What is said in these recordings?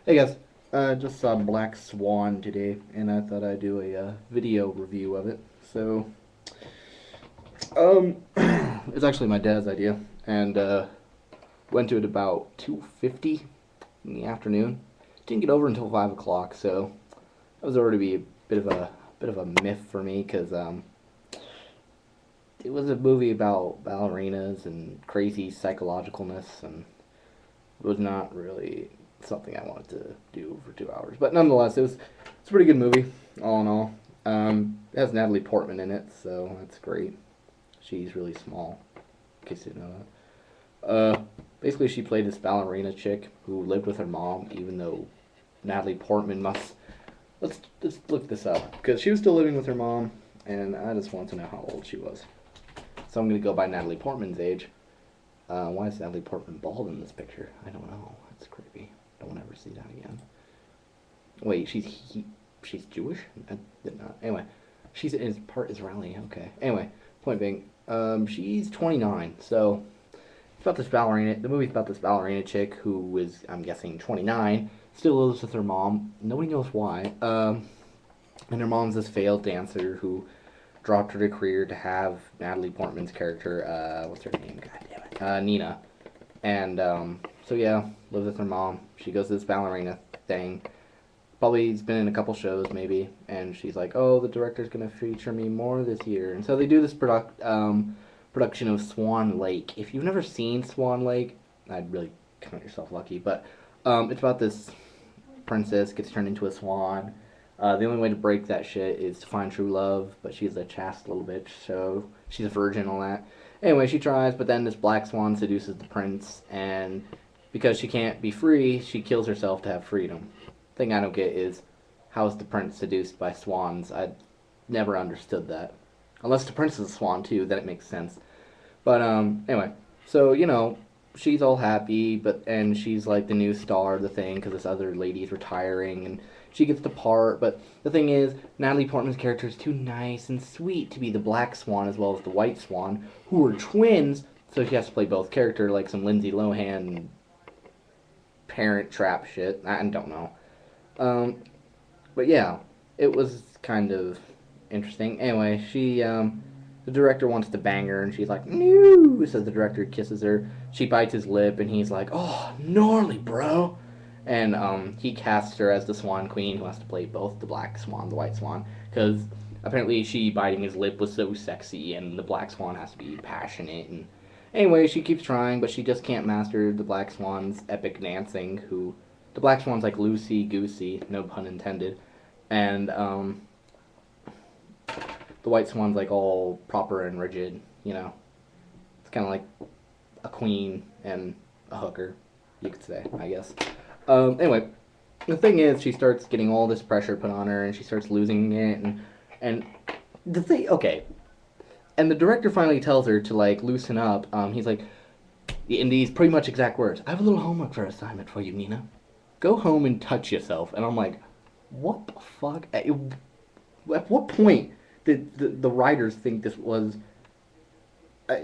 Hey guys, just saw Black Swan today, and I thought I'd do a video review of it. So, it's actually my dad's idea, and went to it about 2:50 in the afternoon. Didn't get over until 5 o'clock, so that was already be a bit of a myth for me because it was a movie about ballerinas and crazy psychologicalness, and it was not really something I wanted to do for 2 hours. But nonetheless, it's a pretty good movie, all in all. It has Natalie Portman in it, so that's great. She's really small, in case you didn't know that. Basically, she played this ballerina chick who lived with her mom, even though Natalie Portman must. Let's look this up because she was still living with her mom, and I just want to know how old she was. So I'm gonna go by Natalie Portman's age. Why is Natalie Portman bald in this picture? I don't know. That's creepy. Don't want to ever see that again. Wait, she's Jewish? I did not. Anyway, she's is part Israeli. Okay. Anyway, point being, she's 29. So it's about this ballerina. The movie's about this ballerina chick who is, I'm guessing, 29. Still lives with her mom. Nobody knows why. And her mom's this failed dancer who dropped her career to have Natalie Portman's character. What's her name? God damn it. Nina. And so yeah, lives with her mom. She goes to this ballerina thing. Probably has been in a couple shows maybe, and she's like, "Oh, the director's gonna feature me more this year." And so they do this production of Swan Lake. If you've never seen Swan Lake, I'd really count yourself lucky. But it's about this princess gets turned into a swan. The only way to break that shit is to find true love, but she's a chaste little bitch, so she's a virgin, all that. Anyway, she tries, but then this black swan seduces the prince, and because she can't be free, she kills herself to have freedom. Thing I don't get is how is the prince seduced by swans? I never understood that. Unless the prince is a swan too, then it makes sense. But anyway, so she's all happy, and she's like the new star of the thing because this other lady's retiring, and she gets the part. But the thing is, Natalie Portman's character is too nice and sweet to be the Black Swan as well as the White Swan, who are twins. So she has to play both character, like some Lindsay Lohan Parent Trap shit. I don't know. Um, but yeah, it was kind of interesting. Anyway, the director wants to bang her, and she's like, "No." So the director kisses her. She bites his lip, and he's like, "Oh, gnarly, bro." And he casts her as the Swan Queen, who has to play both the Black Swan, the White Swan, because apparently she biting his lip was so sexy, and the Black Swan has to be passionate. And anyway, she keeps trying, but she just can't master the Black Swan's epic dancing. Who the Black Swan's like loosey goosey, no pun intended, and the White Swan's like all proper and rigid. It's kind of like a queen and a hooker, you could say, I guess. Anyway, the thing is, she starts getting all this pressure put on her, and she starts losing it, and the thing, okay, and the director finally tells her to like loosen up. He's like, in these pretty much exact words, "I have a little homework for assignment for you, Nina. Go home and touch yourself." And I'm like, what the fuck? At what point did the writers think this was? Uh,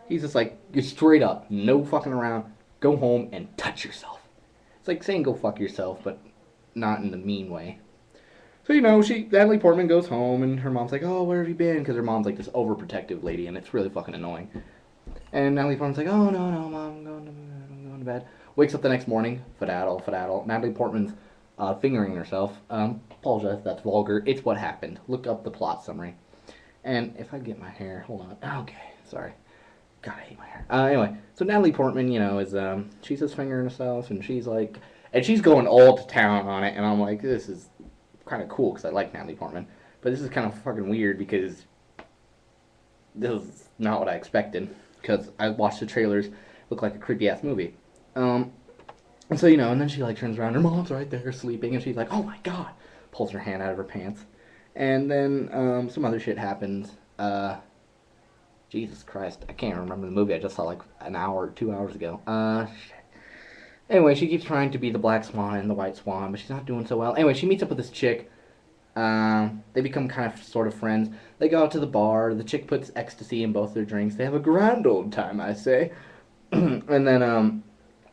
he's just like, you're straight up, no fucking around. Go home and touch yourself. It's like saying go fuck yourself, but not in the mean way. So Natalie Portman goes home, and her mom's like, "Oh, where have you been?" Because her mom's like this overprotective lady, and it's really fucking annoying. And Natalie Portman's like, "Oh no, no, mom, I'm going to bed." Wakes up the next morning, fadaddle, fadaddle. Natalie Portman's fingering herself. Apologize if that's vulgar. It's what happened. Look up the plot summary. And if I get my hair, hold on. Okay, sorry. God, I hate my hair. Anyway, so Natalie Portman, is she's just fingering herself, and she's going all to town on it, and I'm like, this is kind of cool because I like Natalie Portman, but this is kind of fucking weird because this is not what I expected. Because I watched the trailers, look like a creepy ass movie. And so and then she like turns around, her mom's right there sleeping, and she's like, "Oh my god!" Pulls her hand out of her pants, and then some other shit happens. Jesus Christ, I can't remember the movie I just saw like an hour, 2 hours ago. Shit. Anyway, she keeps trying to be the Black Swan and the White Swan, but she's not doing so well. Anyway, she meets up with this chick. They become kind of sort of friends. They go out to the bar. The chick puts ecstasy in both their drinks. They have a grand old time, I say. And then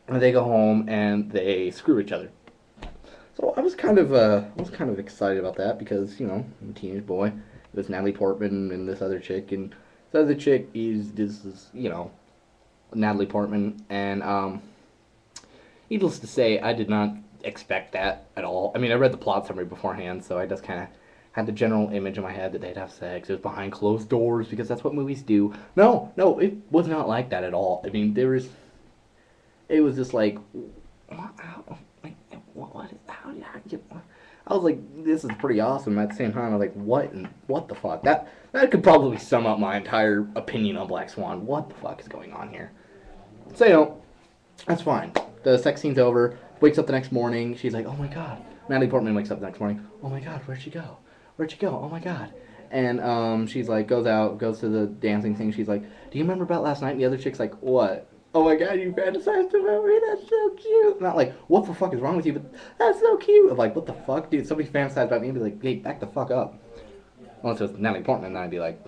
And they go home and they screw each other. So I was kind of excited about that because I'm a teenage boy. It was Natalie Portman and this other chick, and the other chick is this is Natalie Portman, and needless to say, I did not expect that at all. I mean, I read the plot summary beforehand, so I just kind of had the general image in my head that they'd have sex. It was behind closed doors because that's what movies do. No, no, it was not like that at all. I mean, it was just like, what, how, like, what is, how do you, I was like, this is pretty awesome. At the same time, I was like, what the fuck? That could probably sum up my entire opinion on Black Swan. What the fuck is going on here? So, that's fine. The sex scene's over. Wakes up the next morning. She's like, oh my god. Natalie Portman wakes up the next morning. Oh my god, where'd she go? Where'd she go? Oh my god. And she's like, goes to the dancing thing. She's like, do you remember about last night? And the other chick's like, what? Oh my god, you fantasized about me? That's so cute. Not like, what the fuck is wrong with you? But that's so cute. I'm like, what the fuck, dude? Somebody fantasized about me and be like, hey, back the fuck up. Unless it was Natalie Portman, then I'd be like,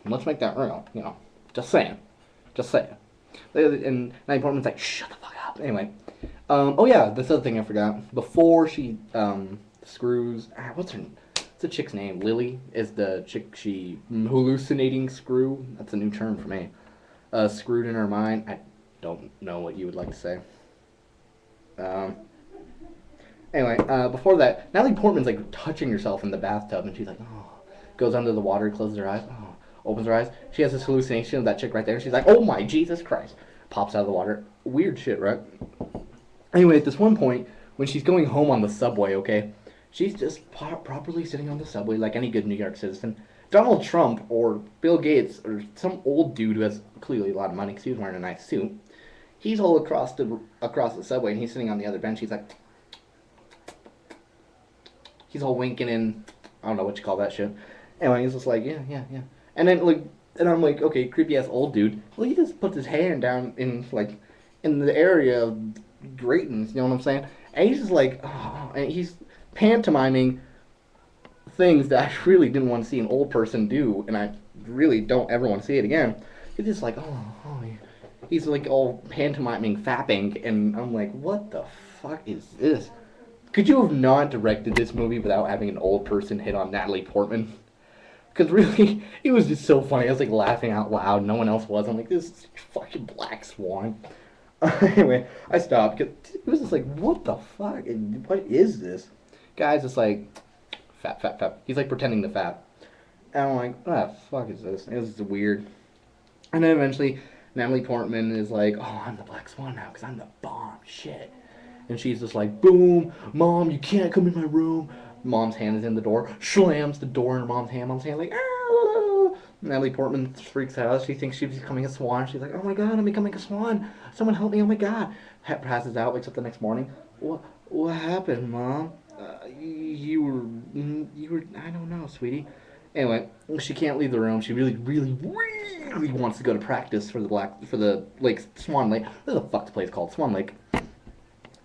let's make that real. Just saying. Just saying. And Natalie Portman's like, shut the fuck up. Anyway. Oh yeah, this other thing I forgot. Before she screws, what's the chick's name? Lily is the chick she hallucinating screw. That's a new term for me. Screwed in her mind. I don't know what you would like to say. Um, anyway, before that, Natalie Portman's like touching herself in the bathtub, and she's like, oh, goes under the water, closes her eyes, oh, opens her eyes. She has this hallucination of that chick right there, and she's like, oh my Jesus Christ, pops out of the water. Weird shit, right? Anyway, at this one point, when she's going home on the subway, okay, she's just properly sitting on the subway like any good New York citizen. Donald Trump or Bill Gates or some old dude who has clearly a lot of money because he was wearing a nice suit, he's all across the subway and he's sitting on the other bench. He's like, he's all winking and I don't know what you call that shit. Anyway, he's just like, yeah, yeah, yeah. And then and I'm like, okay, creepy ass old dude. Well, he just puts his hand down in the area of gratings. You know what I'm saying? And he's just like, oh, and he's pantomiming things that I really didn't want to see an old person do, and I really don't ever want to see it again. He's just like, oh, he's like all pantomiming fapping, and I'm like, what the fuck is this? Could you have not directed this movie without having an old person hit on Natalie Portman? Because really, it was just so funny. I was like laughing out loud. No one else was. I'm like, this is fucking Black Swan. Anyway, I stopped because it was just like, what the fuck? What is this? Guy's just like, fap. He's like pretending to fap. And I'm like, what the fuck is this? It was weird. And then eventually, Natalie Portman is like, oh, I'm the Black Swan now because I'm the bomb. Shit. And she's just like, boom, Mom, you can't come in my room. Mom's hand is in the door, slams the door in her mom's hand. Mom's hand like, ah. Natalie Portman freaks out. She thinks she's becoming a swan. She's like, oh my god, I'm becoming a swan. Someone help me, oh my god. Passes out, wakes up the next morning. What happened, Mom? You were, I don't know, sweetie. Anyway, she can't leave the room. She really wants to go to practice for the lake, Swan Lake. What the fuck's the place called? Swan Lake.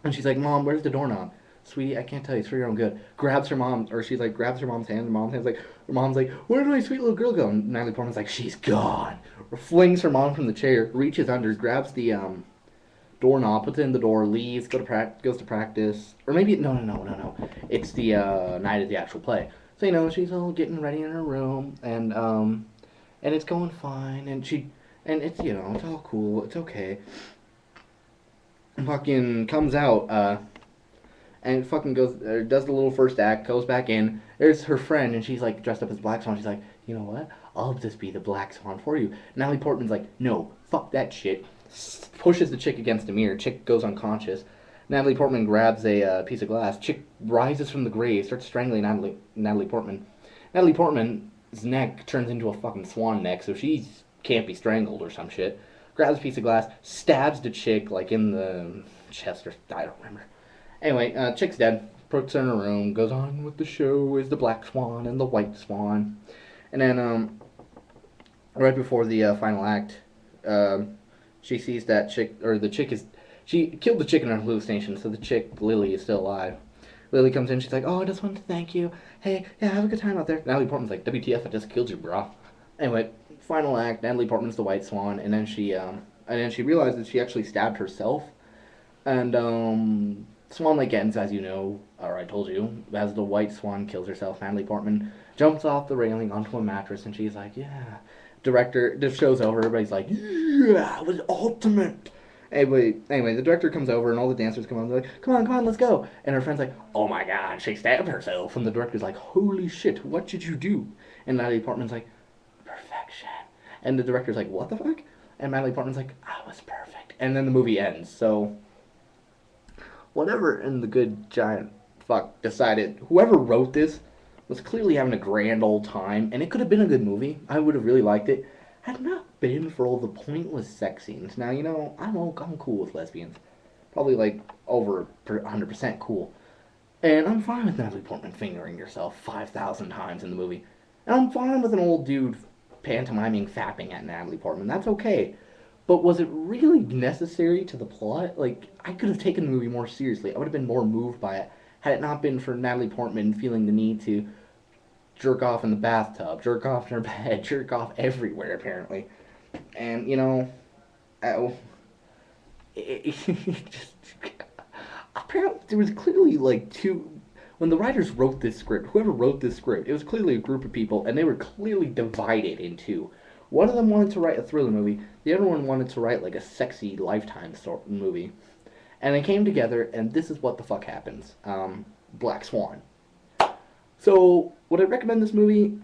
And she's like, Mom, where's the doorknob? Sweetie, I can't tell you. It's for your own good. Grabs her mom, or she's like, grabs her mom's hand. Her mom's like, where did my sweet little girl go? And Natalie Portman's like, she's gone. Or flings her mom from the chair, reaches under, grabs the doorknob, puts it in the door, leaves, goes to practice. Or maybe, no. It's the night of the actual play. So, she's all getting ready in her room, and it's going fine, and it's, it's all cool, it's okay. And fucking comes out, and fucking goes, does the little first act, goes back in. There's her friend, and she's like dressed up as Black Swan. She's like, you know what? I'll just be the Black Swan for you. Natalie Portman's like, no, fuck that shit. Pushes the chick against a mirror. Chick goes unconscious. Natalie Portman grabs a piece of glass. Chick rises from the grave, starts strangling Natalie Portman. Natalie Portman's neck turns into a fucking swan neck, so she can't be strangled or some shit. Grabs a piece of glass, stabs the chick like in the chest or I don't remember. Anyway, chick's dead. Puts her in her room. Goes on with the show. Is the Black Swan and the White Swan. And then right before the final act, she sees that chick, or the chick is, she killed the chick in her hallucination, so the chick, Lily, is still alive. Lily comes in, she's like, oh, I just wanted to thank you. Hey, yeah, have a good time out there. Natalie Portman's like, WTF, I just killed you, bro. Anyway, final act, Natalie Portman's the White Swan, and then she realizes she actually stabbed herself. And Swan Lake ends, as you know, or I told you, as the white swan kills herself. Natalie Portman jumps off the railing onto a mattress, and she's like, "Yeah." Director, the show's over. Everybody's like, "Yeah, it was ultimate." Anyway, the director comes over, and all the dancers come on. They're like, come on, let's go." And her friend's like, "Oh my god, she stabbed herself." And the director's like, "Holy shit, what did you do?" And Natalie Portman's like, "Perfection." And the director's like, "What the fuck?" And Natalie Portman's like, "I was perfect." And then the movie ends. So whatever in the good giant fuck decided, whoever wrote this was clearly having a grand old time, and it could have been a good movie. I would have really liked it had it not been for all the pointless sex scenes. Now, I'm cool with lesbians. Probably like over 100% cool. And I'm fine with Natalie Portman fingering herself 5,000 times in the movie. And I'm fine with an old dude pantomiming fapping at Natalie Portman. That's okay. But was it really necessary to the plot? Like, I could have taken the movie more seriously. I would have been more moved by it had it not been for Natalie Portman feeling the need to jerk off in the bathtub, jerk off in her bed, jerk off everywhere, apparently. And, oh, it just. Apparently, there was clearly like two. When the writers wrote this script, whoever wrote this script, it was clearly a group of people, and they were clearly divided in two. One of them wanted to write a thriller movie, the other one wanted to write like a sexy Lifetime sort of movie. And they came together, and this is what the fuck happens. Black Swan. So, would I recommend this movie?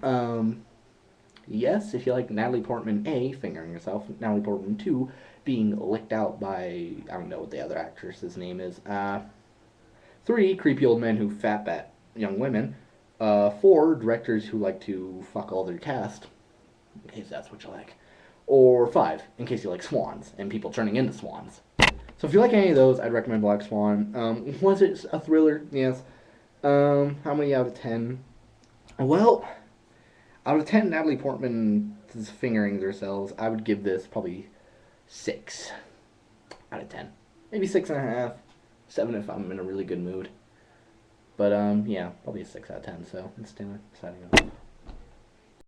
Yes, if you like Natalie Portman A, fingering herself, Natalie Portman 2, being licked out by, I don't know what the other actress's name is. 3, creepy old men who fap at young women. 4, directors who like to fuck all their cast, in case that's what you like. Or 5, in case you like swans and people turning into swans. So if you like any of those, I'd recommend Black Swan. Was it a thriller? Yes. How many out of 10? Well, out of 10 Natalie Portman's fingerings herself, I would give this probably 6 out of 10. Maybe 6.5. 7 if I'm in a really good mood. But, yeah, probably a 6 out of 10, so it's signing off.